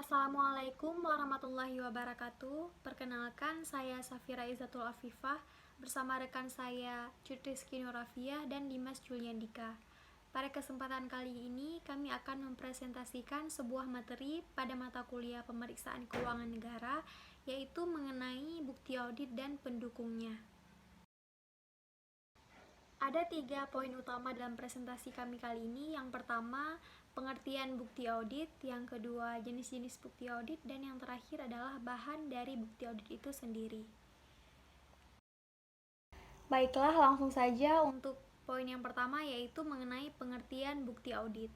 Assalamualaikum warahmatullahi wabarakatuh. Perkenalkan, saya Safira Izzatul Afifah bersama rekan saya Rizky Nurafiah dan Dimas Juliandika. Pada kesempatan kali ini, kami akan mempresentasikan sebuah materi pada mata kuliah Pemeriksaan Keuangan Negara, yaitu mengenai bukti audit dan pendukungnya. Ada 3 poin utama dalam presentasi kami kali ini. Yang pertama, pengertian bukti audit, yang kedua, jenis-jenis bukti audit, dan yang terakhir adalah bahan dari bukti audit itu sendiri. Baiklah, langsung saja untuk poin yang pertama, yaitu mengenai pengertian bukti audit.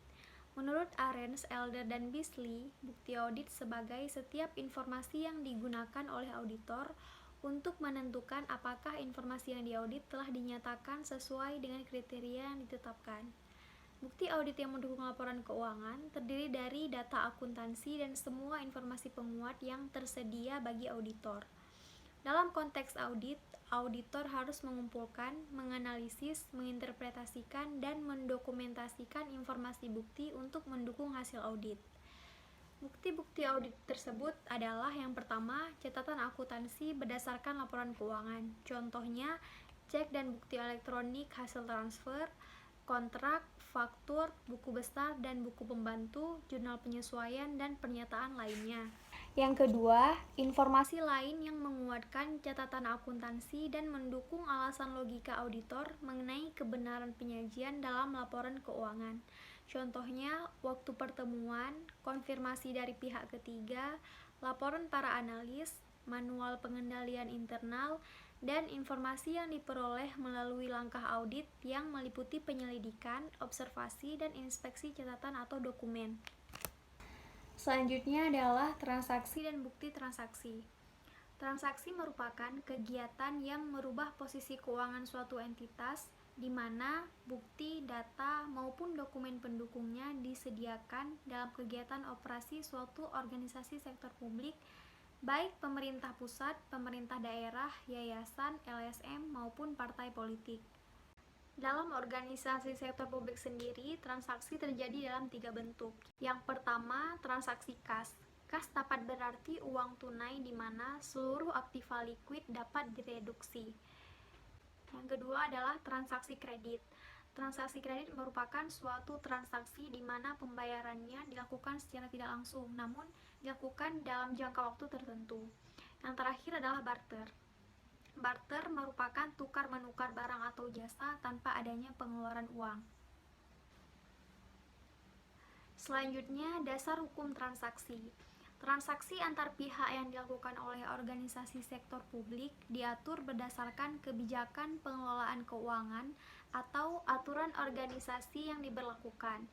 Menurut Arens, Elder, dan Beasley, bukti audit sebagai setiap informasi yang digunakan oleh auditor untuk menentukan apakah informasi yang diaudit telah dinyatakan sesuai dengan kriteria yang ditetapkan. Bukti audit yang mendukung laporan keuangan terdiri dari data akuntansi dan semua informasi penguat yang tersedia bagi auditor. Dalam konteks audit, auditor harus mengumpulkan, menganalisis, menginterpretasikan, dan mendokumentasikan informasi bukti untuk mendukung hasil audit. Bukti-bukti audit tersebut adalah yang pertama, catatan akuntansi berdasarkan laporan keuangan. Contohnya, cek dan bukti elektronik hasil transfer, kontrak, faktur, buku besar dan buku pembantu, jurnal penyesuaian, dan pernyataan lainnya. Yang kedua, informasi lain yang menguatkan catatan akuntansi dan mendukung alasan logika auditor mengenai kebenaran penyajian dalam laporan keuangan. Contohnya, waktu pertemuan, konfirmasi dari pihak ketiga, laporan para analis, manual pengendalian internal, dan informasi yang diperoleh melalui langkah audit yang meliputi penyelidikan, observasi, dan inspeksi catatan atau dokumen. Selanjutnya adalah transaksi dan bukti transaksi. Transaksi merupakan kegiatan yang merubah posisi keuangan suatu entitas, di mana bukti, data, maupun dokumen pendukungnya disediakan dalam kegiatan operasi suatu organisasi sektor publik, baik pemerintah pusat, pemerintah daerah, yayasan, LSM, maupun partai politik. Dalam organisasi sektor publik sendiri, transaksi terjadi dalam 3 bentuk. Yang pertama, transaksi kas. Kas dapat berarti uang tunai di mana seluruh aktiva likuid dapat direduksi. Yang kedua adalah transaksi kredit. Transaksi kredit merupakan suatu transaksi di mana pembayarannya dilakukan secara tidak langsung, namun dilakukan dalam jangka waktu tertentu. Yang terakhir adalah barter. Barter merupakan tukar-menukar barang atau jasa tanpa adanya pengeluaran uang. Selanjutnya, dasar hukum transaksi. Transaksi antar pihak yang dilakukan oleh organisasi sektor publik diatur berdasarkan kebijakan pengelolaan keuangan atau aturan organisasi yang diberlakukan.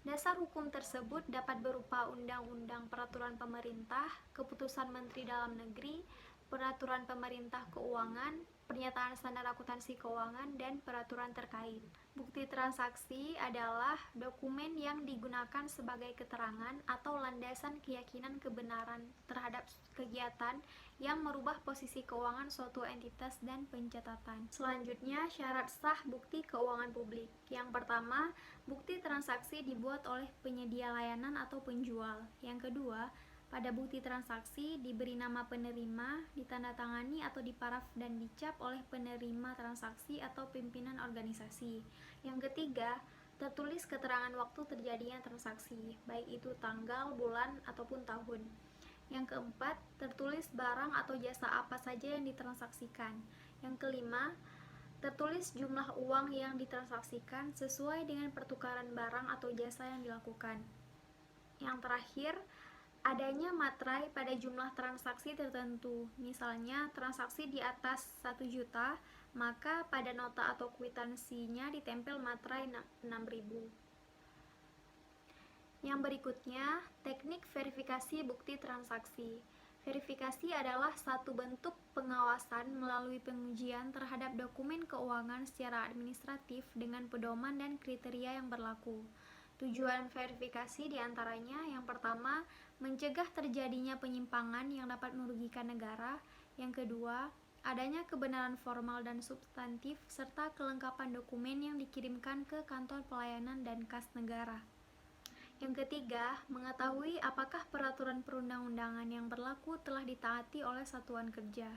Dasar hukum tersebut dapat berupa undang-undang, peraturan pemerintah, keputusan Menteri Dalam Negeri, peraturan pemerintah keuangan, pernyataan standar akuntansi keuangan, dan peraturan terkait. Bukti transaksi adalah dokumen yang digunakan sebagai keterangan atau landasan keyakinan kebenaran terhadap kegiatan yang merubah posisi keuangan suatu entitas dan pencatatan. Selanjutnya, syarat sah bukti keuangan publik. Yang pertama, bukti transaksi dibuat oleh penyedia layanan atau penjual. Yang kedua, pada bukti transaksi diberi nama penerima, ditandatangani atau diparaf dan dicap oleh penerima transaksi atau pimpinan organisasi. Yang ketiga, tertulis keterangan waktu terjadinya transaksi, baik itu tanggal, bulan, ataupun tahun. Yang keempat, tertulis barang atau jasa apa saja yang ditransaksikan. Yang kelima, tertulis jumlah uang yang ditransaksikan sesuai dengan pertukaran barang atau jasa yang dilakukan. Yang terakhir, adanya materai pada jumlah transaksi tertentu. Misalnya, transaksi di atas 1 juta, maka pada nota atau kwitansinya ditempel materai 6.000. Yang berikutnya, teknik verifikasi bukti transaksi. Verifikasi adalah satu bentuk pengawasan melalui pengujian terhadap dokumen keuangan secara administratif dengan pedoman dan kriteria yang berlaku. Tujuan verifikasi diantaranya, yang pertama, mencegah terjadinya penyimpangan yang dapat merugikan negara. Yang kedua, adanya kebenaran formal dan substantif serta kelengkapan dokumen yang dikirimkan ke kantor pelayanan dan kas negara. Yang ketiga, mengetahui apakah peraturan aturan perundang-undangan yang berlaku telah ditaati oleh satuan kerja.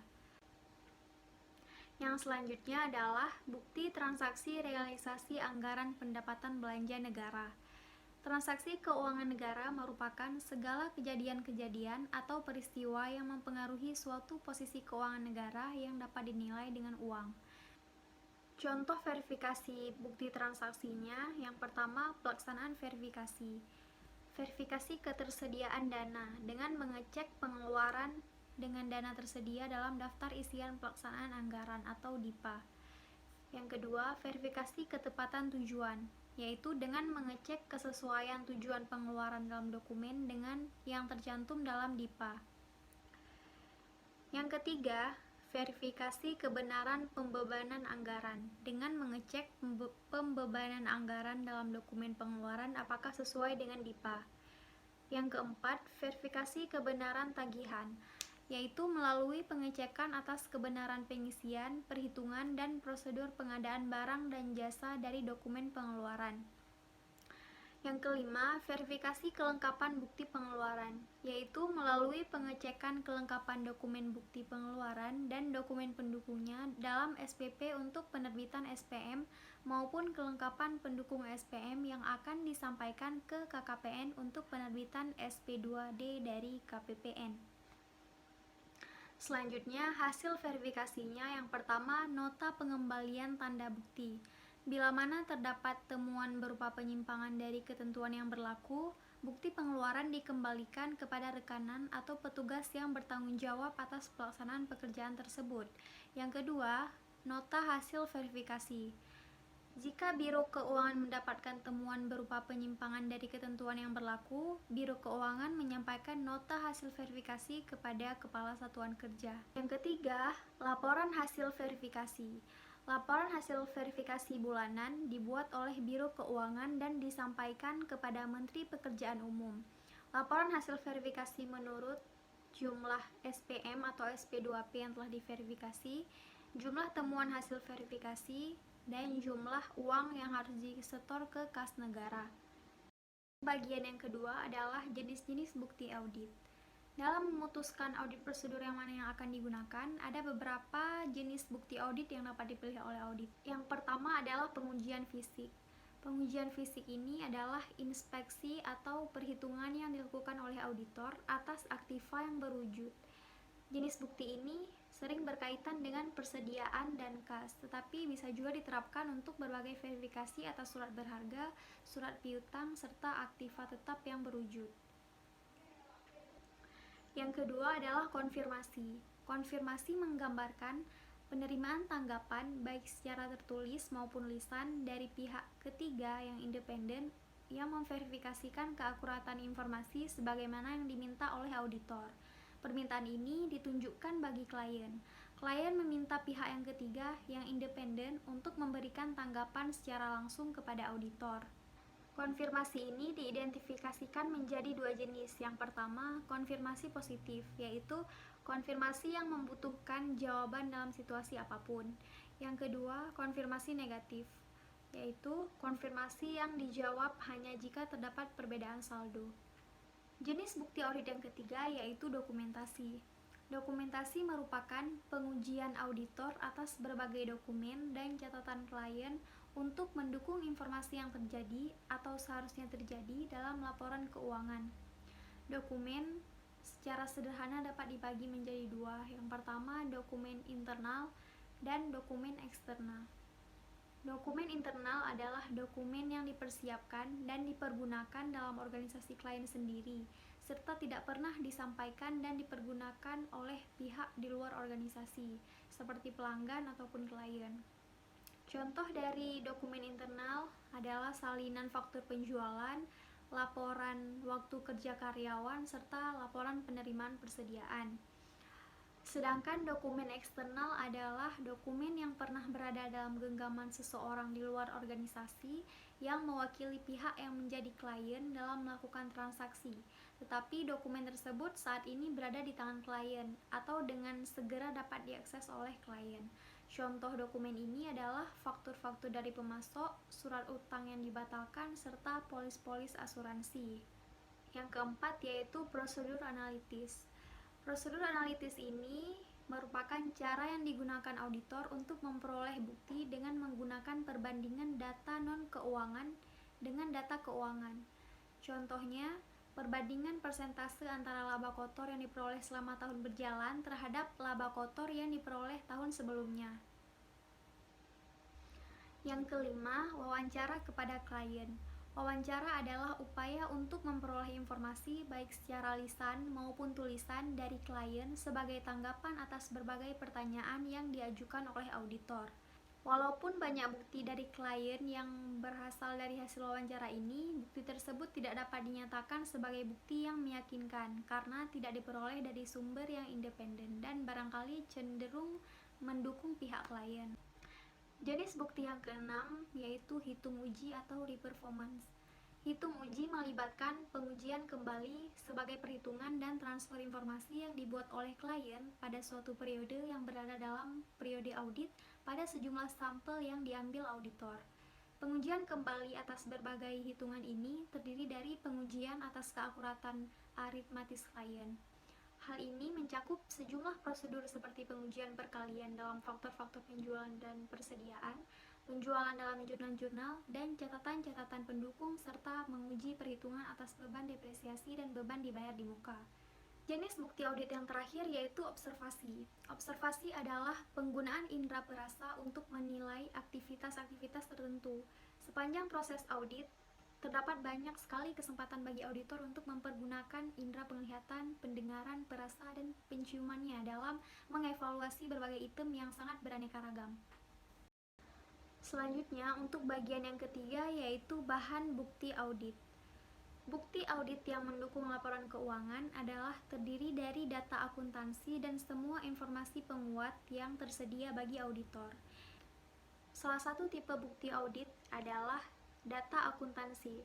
Yang selanjutnya adalah bukti transaksi realisasi anggaran pendapatan belanja negara. Transaksi keuangan negara merupakan segala kejadian-kejadian atau peristiwa yang mempengaruhi suatu posisi keuangan negara yang dapat dinilai dengan uang. Contoh verifikasi bukti transaksinya, yang pertama pelaksanaan verifikasi. Verifikasi ketersediaan dana dengan mengecek pengeluaran dengan dana tersedia dalam daftar isian pelaksanaan anggaran atau DIPA. Yang kedua, verifikasi ketepatan tujuan, yaitu dengan mengecek kesesuaian tujuan pengeluaran dalam dokumen dengan yang tercantum dalam DIPA. Yang ketiga, verifikasi kebenaran pembebanan anggaran dengan mengecek pembebanan anggaran dalam dokumen pengeluaran apakah sesuai dengan DIPA. Yang keempat, verifikasi kebenaran tagihan, yaitu melalui pengecekan atas kebenaran pengisian, perhitungan, dan prosedur pengadaan barang dan jasa dari dokumen pengeluaran. Yang kelima, verifikasi kelengkapan bukti pengeluaran, yaitu melalui pengecekan kelengkapan dokumen bukti pengeluaran dan dokumen pendukungnya dalam SPP untuk penerbitan SPM maupun kelengkapan pendukung SPM yang akan disampaikan ke KKPN untuk penerbitan SP2D dari KPPN. Selanjutnya, hasil verifikasinya yang pertama, nota pengembalian tanda bukti. Bila mana terdapat temuan berupa penyimpangan dari ketentuan yang berlaku, bukti pengeluaran dikembalikan kepada rekanan atau petugas yang bertanggung jawab atas pelaksanaan pekerjaan tersebut. Yang kedua, nota hasil verifikasi. Jika Biro Keuangan mendapatkan temuan berupa penyimpangan dari ketentuan yang berlaku, Biro Keuangan menyampaikan nota hasil verifikasi kepada Kepala Satuan Kerja. Yang ketiga, laporan hasil verifikasi. Laporan hasil verifikasi bulanan dibuat oleh Biro Keuangan dan disampaikan kepada Menteri Pekerjaan Umum. Laporan hasil verifikasi menurut jumlah SPM atau SP2P yang telah diverifikasi, jumlah temuan hasil verifikasi, dan jumlah uang yang harus disetor ke kas negara. Bagian yang kedua adalah jenis-jenis bukti audit. Dalam memutuskan audit prosedur yang mana yang akan digunakan, ada beberapa jenis bukti audit yang dapat dipilih oleh audit. Yang pertama adalah pengujian fisik. Pengujian fisik ini adalah inspeksi atau perhitungan yang dilakukan oleh auditor atas aktiva yang berwujud. Jenis bukti ini sering berkaitan dengan persediaan dan kas, tetapi bisa juga diterapkan untuk berbagai verifikasi atas surat berharga, surat piutang, serta aktiva tetap yang berwujud. Yang kedua adalah konfirmasi. Konfirmasi menggambarkan penerimaan tanggapan baik secara tertulis maupun lisan dari pihak ketiga yang independen yang memverifikasikan keakuratan informasi sebagaimana yang diminta oleh auditor. Permintaan ini ditunjukkan bagi klien. Klien meminta pihak yang ketiga yang independen untuk memberikan tanggapan secara langsung kepada auditor. Konfirmasi ini diidentifikasikan menjadi dua jenis. Yang pertama, konfirmasi positif, yaitu konfirmasi yang membutuhkan jawaban dalam situasi apapun. Yang kedua, konfirmasi negatif, yaitu konfirmasi yang dijawab hanya jika terdapat perbedaan saldo. Jenis bukti audit yang ketiga yaitu dokumentasi. Dokumentasi merupakan pengujian auditor atas berbagai dokumen dan catatan klien untuk mendukung informasi yang terjadi atau seharusnya terjadi dalam laporan keuangan. Dokumen secara sederhana dapat dibagi menjadi dua. Yang pertama, dokumen internal dan dokumen eksternal. Dokumen internal adalah dokumen yang dipersiapkan dan dipergunakan dalam organisasi klien sendiri, serta tidak pernah disampaikan dan dipergunakan oleh pihak di luar organisasi, seperti pelanggan ataupun klien. Contoh dari dokumen internal adalah salinan faktur penjualan, laporan waktu kerja karyawan, serta laporan penerimaan persediaan. Sedangkan dokumen eksternal adalah dokumen yang pernah berada dalam genggaman seseorang di luar organisasi yang mewakili pihak yang menjadi klien dalam melakukan transaksi, tetapi dokumen tersebut saat ini berada di tangan klien atau dengan segera dapat diakses oleh klien. Contoh dokumen ini adalah faktur-faktur dari pemasok, surat utang yang dibatalkan, serta polis-polis asuransi. Yang keempat yaitu prosedur analitis. Prosedur analitis ini merupakan cara yang digunakan auditor untuk memperoleh bukti dengan menggunakan perbandingan data non-keuangan dengan data keuangan. Contohnya, perbandingan persentase antara laba kotor yang diperoleh selama tahun berjalan terhadap laba kotor yang diperoleh tahun sebelumnya. Yang kelima, wawancara kepada klien. Wawancara adalah upaya untuk memperoleh informasi baik secara lisan maupun tulisan dari klien sebagai tanggapan atas berbagai pertanyaan yang diajukan oleh auditor. Walaupun banyak bukti dari klien yang berasal dari hasil wawancara ini, bukti tersebut tidak dapat dinyatakan sebagai bukti yang meyakinkan karena tidak diperoleh dari sumber yang independen dan barangkali cenderung mendukung pihak klien. Jenis bukti yang keenam yaitu hitung uji atau reperformance. Hitung uji melibatkan pengujian kembali sebagai perhitungan dan transfer informasi yang dibuat oleh klien pada suatu periode yang berada dalam periode audit pada sejumlah sampel yang diambil auditor. Pengujian kembali atas berbagai hitungan ini terdiri dari pengujian atas keakuratan aritmatis klien. Hal ini mencakup sejumlah prosedur seperti pengujian perkalian dalam faktor-faktor penjualan dan persediaan, penjualan dalam jurnal-jurnal, dan catatan-catatan pendukung, serta menguji perhitungan atas beban depresiasi dan beban dibayar di muka. Jenis bukti audit yang terakhir yaitu observasi. Observasi adalah penggunaan indera perasa untuk menilai aktivitas-aktivitas tertentu. Sepanjang proses audit, terdapat banyak sekali kesempatan bagi auditor untuk mempergunakan indera penglihatan, pendengaran, perasa, dan penciumannya dalam mengevaluasi berbagai item yang sangat beraneka ragam. Selanjutnya, untuk bagian yang ketiga yaitu bahan bukti audit. Bukti audit yang mendukung laporan keuangan adalah terdiri dari data akuntansi dan semua informasi penguat yang tersedia bagi auditor. Salah satu tipe bukti audit adalah data akuntansi.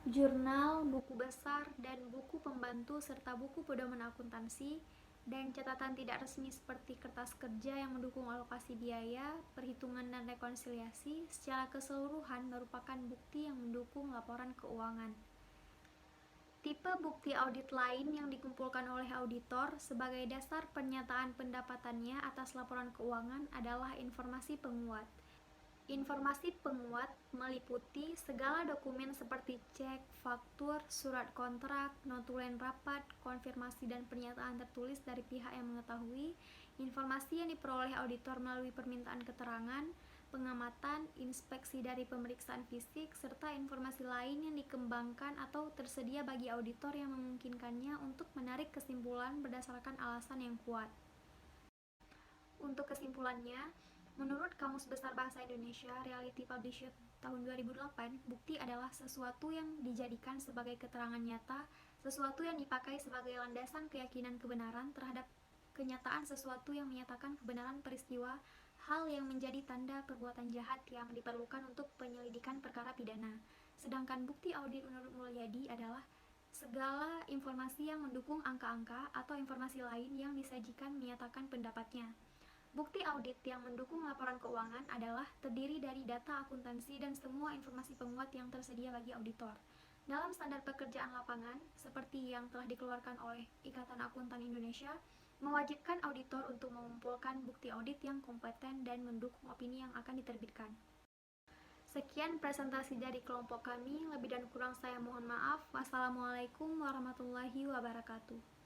Jurnal, buku besar, dan buku pembantu serta buku pedoman akuntansi dan catatan tidak resmi seperti kertas kerja yang mendukung alokasi biaya, perhitungan dan rekonsiliasi secara keseluruhan merupakan bukti yang mendukung laporan keuangan. Tipe bukti audit lain yang dikumpulkan oleh auditor sebagai dasar pernyataan pendapatannya atas laporan keuangan adalah informasi penguat. Informasi penguat meliputi segala dokumen seperti cek, faktur, surat kontrak, notulen rapat, konfirmasi dan pernyataan tertulis dari pihak yang mengetahui, informasi yang diperoleh auditor melalui permintaan keterangan, pengamatan, inspeksi dari pemeriksaan fisik, serta informasi lain yang dikembangkan atau tersedia bagi auditor yang memungkinkannya untuk menarik kesimpulan berdasarkan alasan yang kuat. Untuk kesimpulannya, menurut Kamus Besar Bahasa Indonesia Reality Publisher tahun 2008, bukti adalah sesuatu yang dijadikan sebagai keterangan nyata, sesuatu yang dipakai sebagai landasan keyakinan kebenaran terhadap kenyataan sesuatu yang menyatakan kebenaran peristiwa, hal yang menjadi tanda perbuatan jahat yang diperlukan untuk penyelidikan perkara pidana. Sedangkan bukti audit menurut Mulyadi adalah segala informasi yang mendukung angka-angka atau informasi lain yang disajikan menyatakan pendapatnya. Bukti audit yang mendukung laporan keuangan adalah terdiri dari data akuntansi dan semua informasi penguat yang tersedia bagi auditor. Dalam standar pekerjaan lapangan, seperti yang telah dikeluarkan oleh Ikatan Akuntan Indonesia, mewajibkan auditor untuk mengumpulkan bukti audit yang kompeten dan mendukung opini yang akan diterbitkan. Sekian presentasi dari kelompok kami, lebih dan kurang saya mohon maaf. Wassalamualaikum warahmatullahi wabarakatuh.